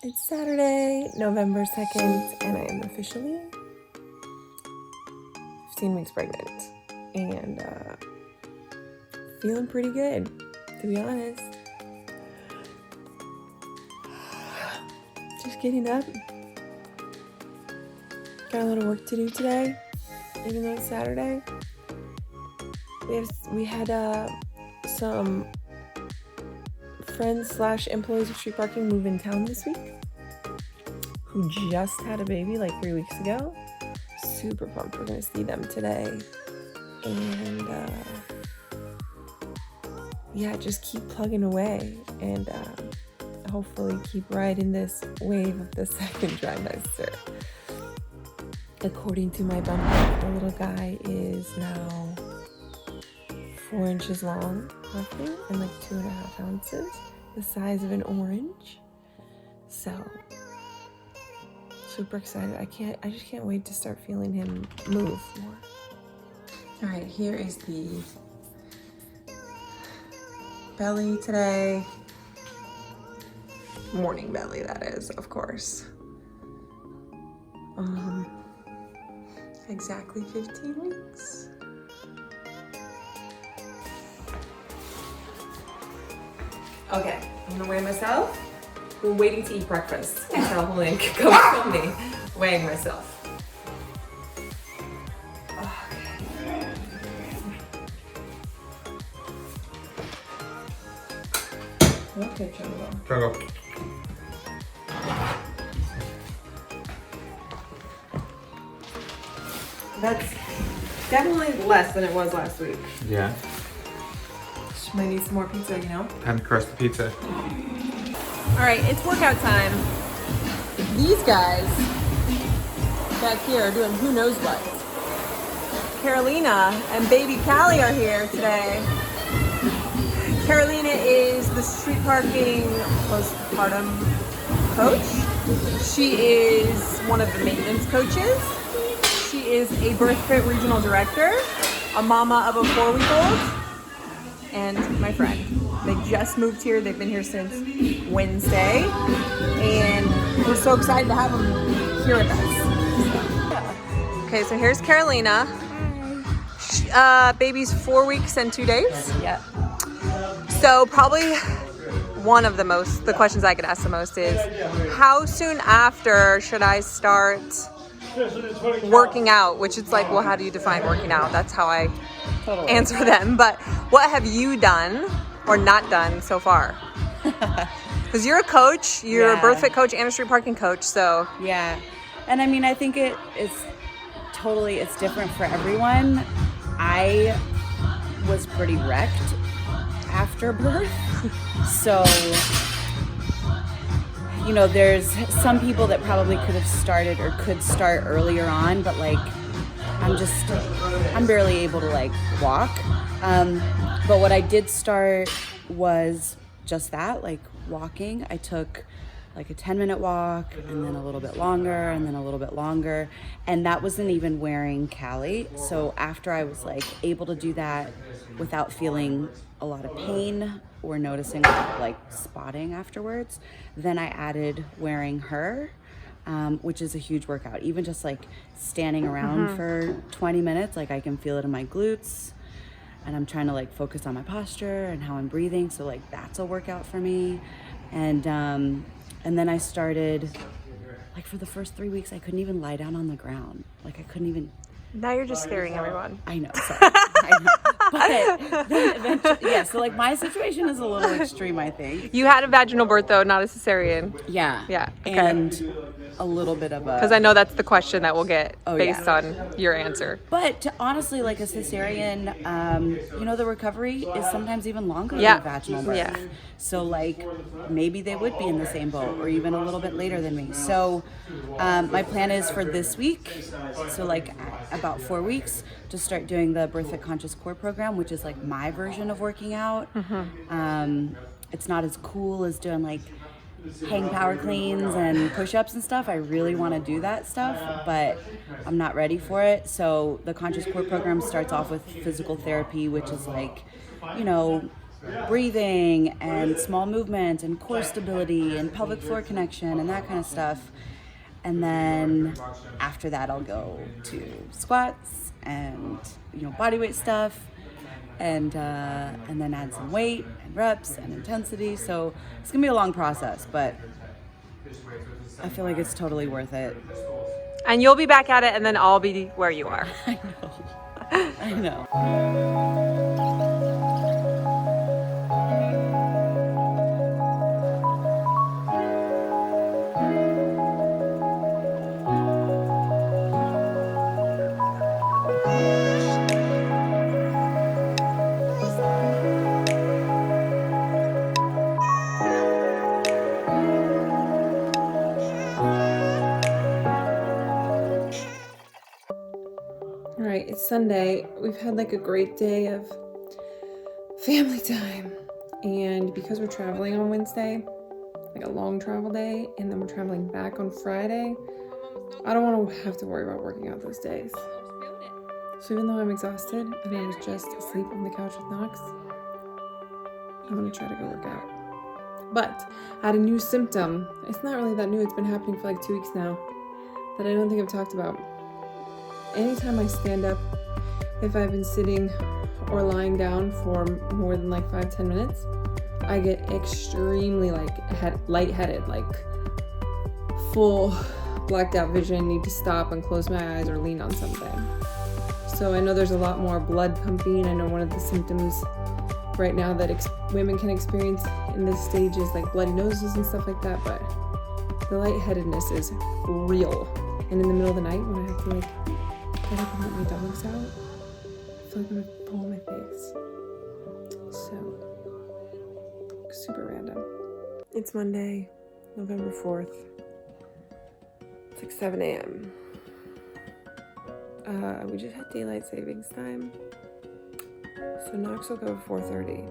It's Saturday, November 2nd, and I am officially 15 weeks pregnant. And feeling pretty good, to be honest. Just getting up. Got a little work to do today, even though it's Saturday. We had some friends / employees of street parking move in town this week who just had a baby like 3 weeks ago. Super pumped we're gonna see them today. And just keep plugging away and hopefully keep riding this wave of the second trimester. According to my bumper, the little guy is now 4 inches long, roughly, and like 2.5 ounces, the size of an orange. So super excited. I just can't wait to start feeling him move more. All right, here is the belly today. Morning belly, that is, of course. Exactly 15 weeks. Okay, I'm gonna weigh myself. We're waiting to eat breakfast until Link comes from me weighing myself. Okay, Jungle. That's definitely less than it was last week. Yeah. Might need some more pizza, you know? Time to crush the pizza. All right, it's workout time. These guys back here are doing who knows what. Carolina and baby Callie are here today. Carolina is the street parking postpartum coach. She is one of the maintenance coaches. She is a birth fit regional director, a mama of a 4-week-old, and my friend. They just moved here. They've been here since Wednesday, and we're so excited to have them here with us. Okay, so here's Carolina. Baby's 4 weeks and 2 days. Yeah. So probably one of the questions I get asked the most is, how soon after should I start working out? Which it's like, well, how do you define working out? That's how I answer them. But what have you done or not done so far? Because you're a coach, you're a birth fit coach and a street parking coach, so. Yeah. And I mean, I think it's different for everyone. I was pretty wrecked after birth. So, you know, there's some people that probably could have started or could start earlier on, but like, I'm barely able to like walk. But what I did start was just that, like walking. I took like a 10-minute walk and then a little bit longer and then a little bit longer. And that wasn't even wearing Callie. So after I was like able to do that without feeling a lot of pain or noticing like spotting afterwards, then I added wearing her, which is a huge workout. Even just like standing around for 20 minutes, like I can feel it in my glutes, and I'm trying to like focus on my posture and how I'm breathing. So like that's a workout for me. And then I started, like for the first 3 weeks, I couldn't even lie down on the ground. Like I couldn't even. Now you're just scaring everyone. I know, sorry. I know. But then eventually, yeah, so like my situation is a little extreme, I think. You had a vaginal birth though, not a cesarean. Yeah. Yeah. Okay. And a little bit of a. Because I know that's the question that we'll get based on your answer. But honestly, like a cesarean, you know, the recovery is sometimes even longer than a vaginal birth. Yeah. So like maybe they would be in the same boat or even a little bit later than me. So my plan is for this week, so like about 4 weeks, to start doing the Birth Fit Conscious Core program, which is like my version of working out. It's not as cool as doing like hang power cleans and push-ups and stuff. I really want to do that stuff, but I'm not ready for it. So the Conscious Core program starts off with physical therapy, which is like, you know, breathing and small movement and core stability and pelvic floor connection and that kind of stuff. And then after that, I'll go to squats and, you know, body weight stuff, and then add some weight and reps and intensity. So it's gonna be a long process, but I feel like it's totally worth it. And you'll be back at it, and then I'll be where you are. I know. I know. All right, it's Sunday. We've had like a great day of family time. And because we're traveling on Wednesday, like a long travel day, and then we're traveling back on Friday, I don't want to have to worry about working out those days. So even though I'm exhausted and I was just asleep on the couch with Knox, I'm going to try to go work out. But I had a new symptom. It's not really that new. It's been happening for like 2 weeks now that I don't think I've talked about. Anytime I stand up, if I've been sitting or lying down for more than like 5-10 minutes, I get extremely lightheaded, like full blacked out vision, need to stop and close my eyes or lean on something. So I know there's a lot more blood pumping. I know one of the symptoms right now that women can experience in this stage is like bloody noses and stuff like that, but the lightheadedness is real. And in the middle of the night when I have to like get up and let my dogs out, I feel like I'm gonna pull my face. So, super random. It's Monday, November 4th. It's like 7 a.m. We just had daylight savings time. So Knox woke up at 4:30.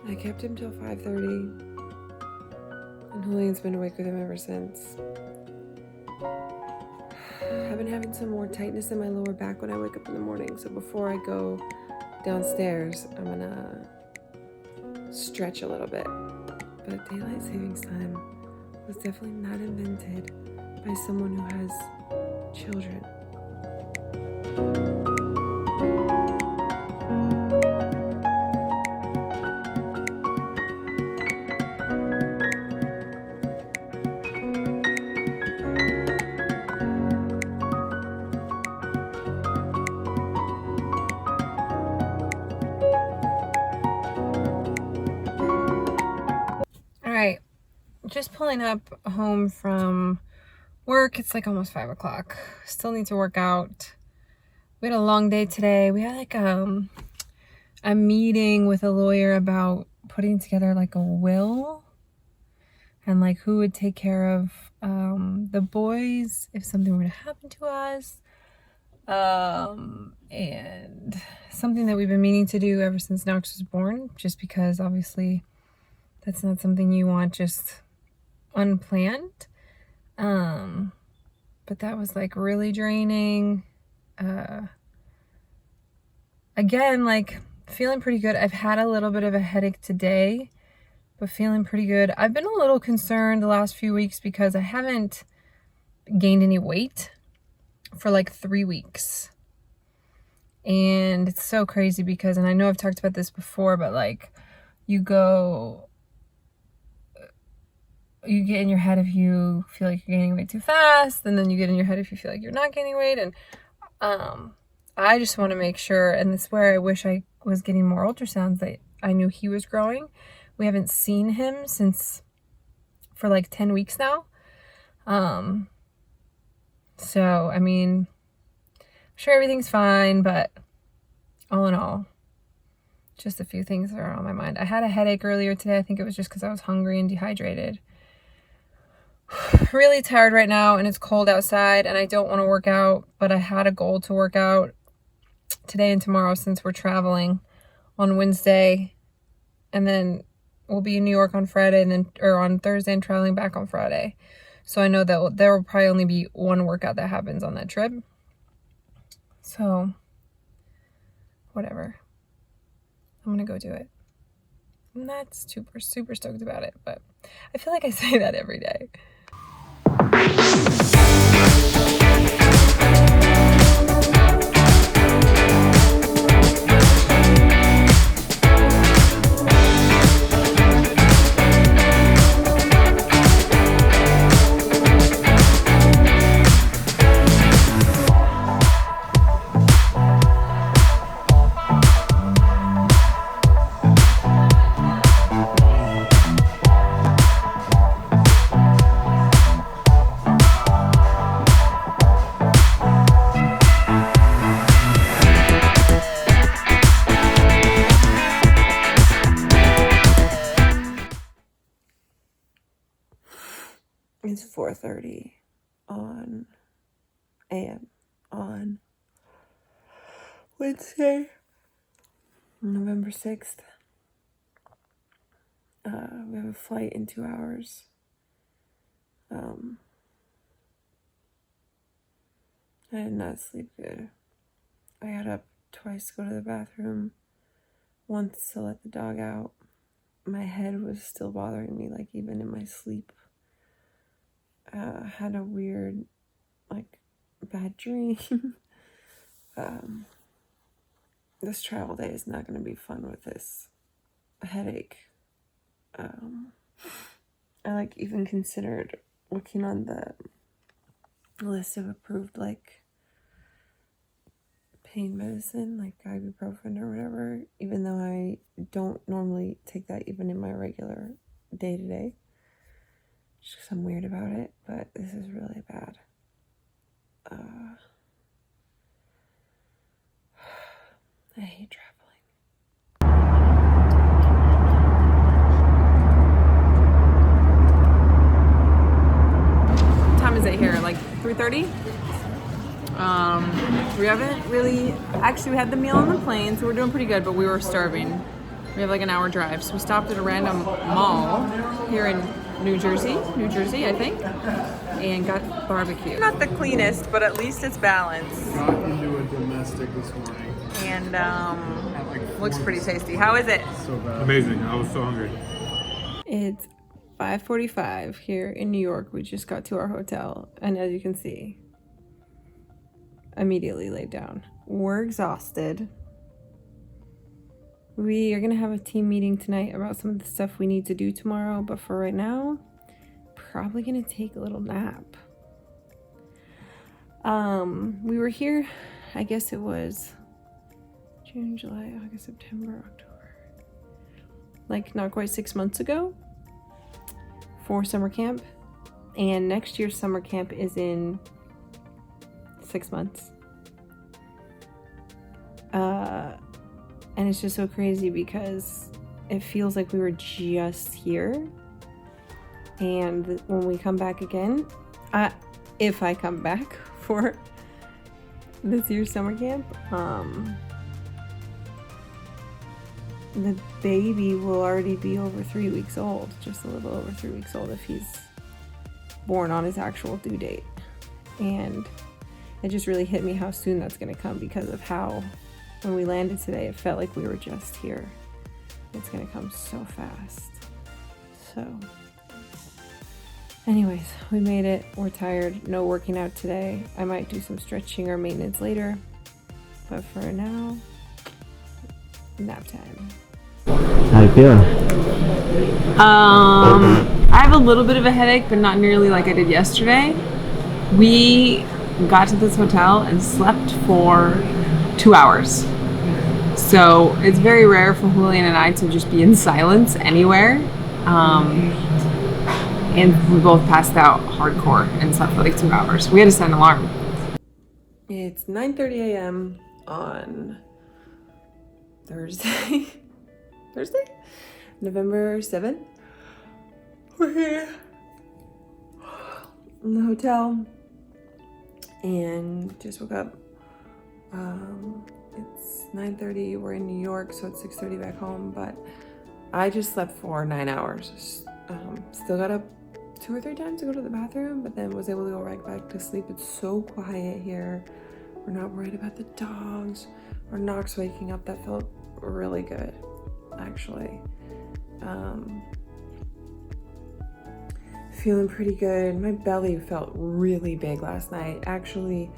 I kept him till 5:30. And Julian's been awake with him ever since. I've been having some more tightness in my lower back when I wake up in the morning. So before I go downstairs, I'm gonna stretch a little bit. But daylight savings time was definitely not invented by someone who has children. Alright, just pulling up home from work. It's like almost 5 o'clock. Still need to work out. We had a long day today. We had like a meeting with a lawyer about putting together like a will and like who would take care of the boys if something were to happen to us. And something that we've been meaning to do ever since Knox was born, just because obviously that's not something you want just unplanned. But that was like really draining. Again, like feeling pretty good. I've had a little bit of a headache today, but feeling pretty good. I've been a little concerned the last few weeks because I haven't gained any weight for like 3 weeks. And it's so crazy because, and I know I've talked about this before, but like you get in your head if you feel like you're gaining weight too fast, and then you get in your head if you feel like you're not gaining weight. And I just want to make sure, and this is where I wish I was getting more ultrasounds, that I knew he was growing. We haven't seen him for like 10 weeks now. So, I mean, I'm sure everything's fine, but all in all, just a few things that are on my mind. I had a headache earlier today. I think it was just because I was hungry and dehydrated. Really tired right now, and it's cold outside, and I don't want to work out, but I had a goal to work out today and tomorrow since we're traveling on Wednesday, and then we'll be in New York on Friday, and on Thursday, and traveling back on Friday. So I know that there will probably only be one workout that happens on that trip. So, whatever. I'm gonna go do it. I'm not super stoked about it, but I feel like I say that every day. It's 4:30 a.m. on Wednesday, November 6th. We have a flight in 2 hours. I did not sleep good. I got up twice to go to the bathroom, once to let the dog out. My head was still bothering me, like even in my sleep. Had a weird, like, bad dream. This travel day is not going to be fun with this headache. I like even considered looking on the list of approved like pain medicine, like ibuprofen or whatever, even though I don't normally take that even in my regular day-to-day, just because I'm weird about it. But this is really bad. I hate traveling. What time is it here? Like 3:30? We haven't really, actually we had the meal on the plane, so we're doing pretty good, but we were starving. We have like an hour drive, so we stopped at a random mall here in New Jersey, I think, and got barbecue. Not the cleanest, but at least it's balanced. Got into a domestic this morning. And looks pretty tasty. How is it? So bad. Amazing. I was so hungry. It's 5:45 here in New York. We just got to our hotel, and as you can see, immediately laid down. We're exhausted. We are gonna have a team meeting tonight about some of the stuff we need to do tomorrow, but for right now, probably gonna take a little nap. We were here, I guess it was June, July, August, September, October, like not quite 6 months ago for summer camp, and next year's summer camp is in 6 months. And it's just so crazy because it feels like we were just here, and when we come back again, if I come back for this year's summer camp, the baby will already be over 3 weeks old, just a little over 3 weeks old if he's born on his actual due date. And it just really hit me how soon that's going to come, because of how when we landed today, it felt like we were just here. It's going to come so fast. So anyways, we made it. We're tired. No working out today. I might do some stretching or maintenance later, but for now, nap time. How you feeling? I have a little bit of a headache, but not nearly like I did yesterday. We got to this hotel and slept for 2 hours. So it's very rare for Julian and I to just be in silence anywhere. And we both passed out hardcore and slept for like 2 hours. We had to set an alarm. It's 9:30 a.m. on Thursday, November 7th. We're here in the hotel and just woke up. It's 9:30, we're in New York, so it's 6:30 back home, but I just slept for 9 hours. Still got up 2 or 3 times to go to the bathroom, but then was able to go right back to sleep. It's so quiet here. We're not worried about the dogs or Knox waking up. That felt really good. actually. Feeling pretty good. My belly felt really big last night. Actually,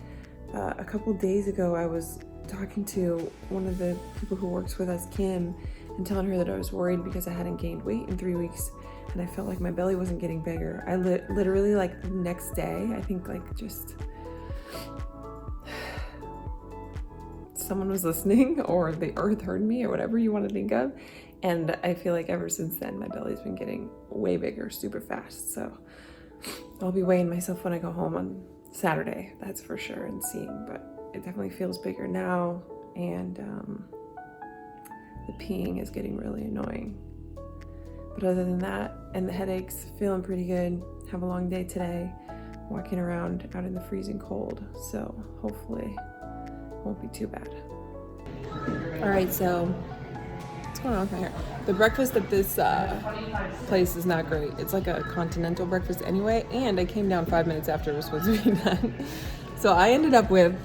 a couple days ago, I was talking to one of the people who works with us, Kim, and telling her that I was worried because I hadn't gained weight in 3 weeks, and I felt like my belly wasn't getting bigger. I literally, like, the next day, I think, like, just someone was listening, or the earth heard me, or whatever you want to think of. And I feel like ever since then, my belly's been getting way bigger super fast. So I'll be weighing myself when I go home on Saturday, that's for sure, and seeing. But it definitely feels bigger now. And the peeing is getting really annoying. But other than that, and the headaches, feeling pretty good. Have a long day today, walking around out in the freezing cold. So hopefully it won't be too bad. All right, so what's going on with my hair? The breakfast at this place is not great. It's like a continental breakfast anyway, and I came down 5 minutes after it was supposed to be done. So I ended up with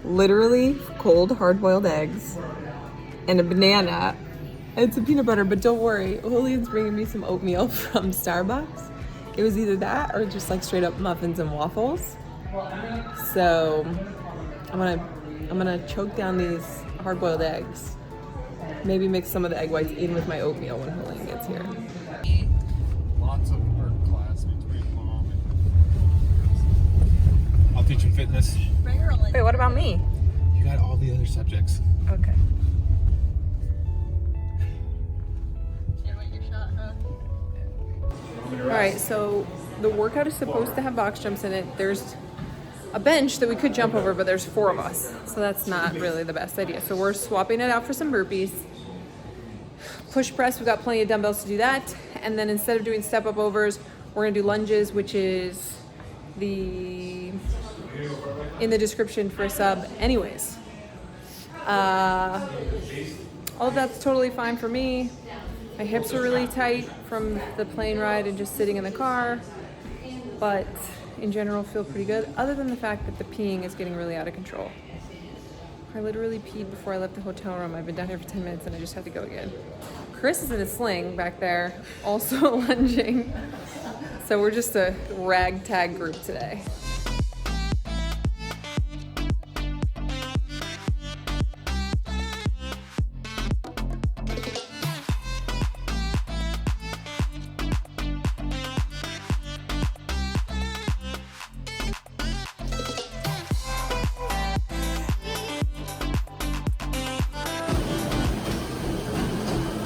literally cold hard-boiled eggs and a banana and some peanut butter, but don't worry, Julian's bringing me some oatmeal from Starbucks. It was either that or just like straight up muffins and waffles. So I'm gonna choke down these hard-boiled eggs. Maybe mix some of the egg whites in with my oatmeal when Julian gets here. Lots of art class between mom and I'll teach him fitness. Wait, what about me? You got all the other subjects. Okay. Alright, so the workout is supposed to have box jumps in it. There's a bench that we could jump over, but there's 4 of us. So that's not really the best idea. So we're swapping it out for some burpees. Push press, we've got plenty of dumbbells to do that. And then instead of doing step up overs, we're gonna do lunges, which is in the description for a sub anyways. All of that's totally fine for me. My hips are really tight from the plane ride and just sitting in the car, but in general feel pretty good, other than the fact that the peeing is getting really out of control. I literally peed before I left the hotel room. I've been down here for 10 minutes and I just had to go again. Chris is in a sling back there, also lunging. So we're just a ragtag group today.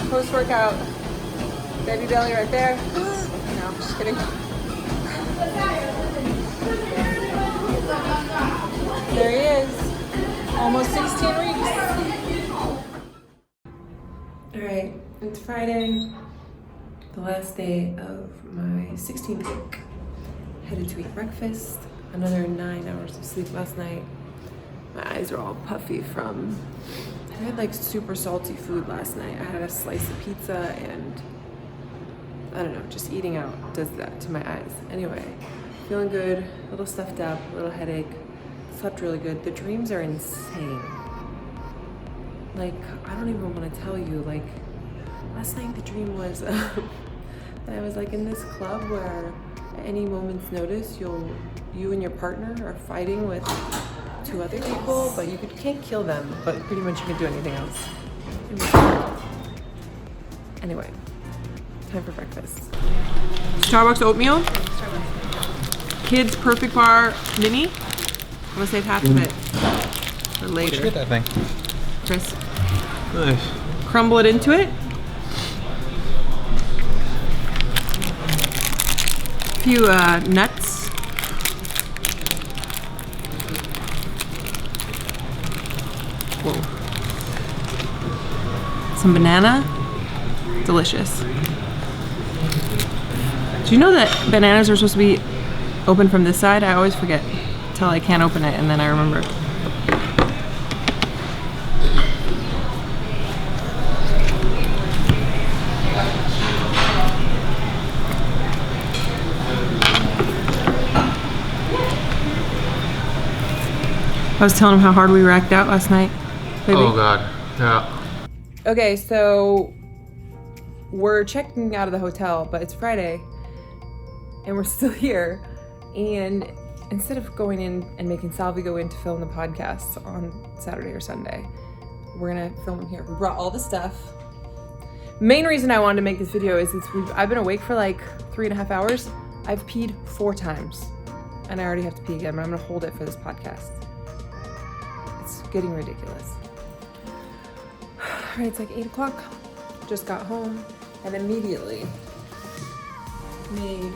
Post-workout, baby belly right there. No, just kidding. There he is, almost 16 weeks. All right, it's Friday, the last day of my 16th week. Headed to eat breakfast, another 9 hours of sleep last night. My eyes are all puffy from, I had like super salty food last night. I had a slice of pizza and I don't know, just eating out does that to my eyes. Anyway, feeling good, a little stuffed up, a little headache, slept really good. The dreams are insane. Like, I don't even want to tell you, like, last night the dream was that I was like in this club where at any moment's notice, you and your partner are fighting with 2 other people, but you can't kill them, but pretty much you can do anything else. Anyway, time for breakfast. Starbucks oatmeal. Kids Perfect Bar Mini. I'm gonna save half of it for later. Where'd you get that thing? Chris. Nice. Crumble it into it. A few nuts. Whoa. Some banana. Delicious. Do you know that bananas are supposed to be open from this side? I always forget until I can't open it and then I remember. I was telling him how hard we racked out last night. Baby. Oh God, yeah. Okay, so we're checking out of the hotel, but it's Friday and we're still here. And instead of going in and making Salvi go in to film the podcasts on Saturday or Sunday, we're gonna film them here. We brought all the stuff. Main reason I wanted to make this video is I've been awake for like 3.5 hours. I've peed 4 times and I already have to pee again, but I'm gonna hold it for this podcast. It's getting ridiculous. All right, it's like 8 o'clock. Just got home and immediately made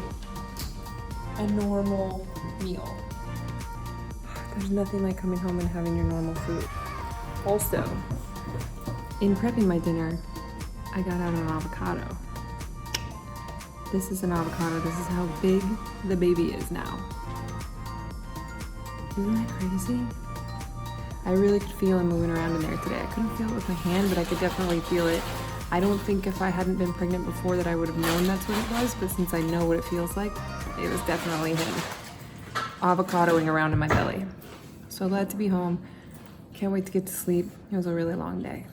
a normal meal. There's nothing like coming home and having your normal food. Also, in prepping my dinner, I got out an avocado. This is an avocado. This is how big the baby is now. Isn't that crazy? I really could feel him moving around in there today. I couldn't feel it with my hand, but I could definitely feel it. I don't think if I hadn't been pregnant before that I would have known that's what it was, but since I know what it feels like, it was definitely him avocadoing around in my belly. So glad to be home. Can't wait to get to sleep. It was a really long day.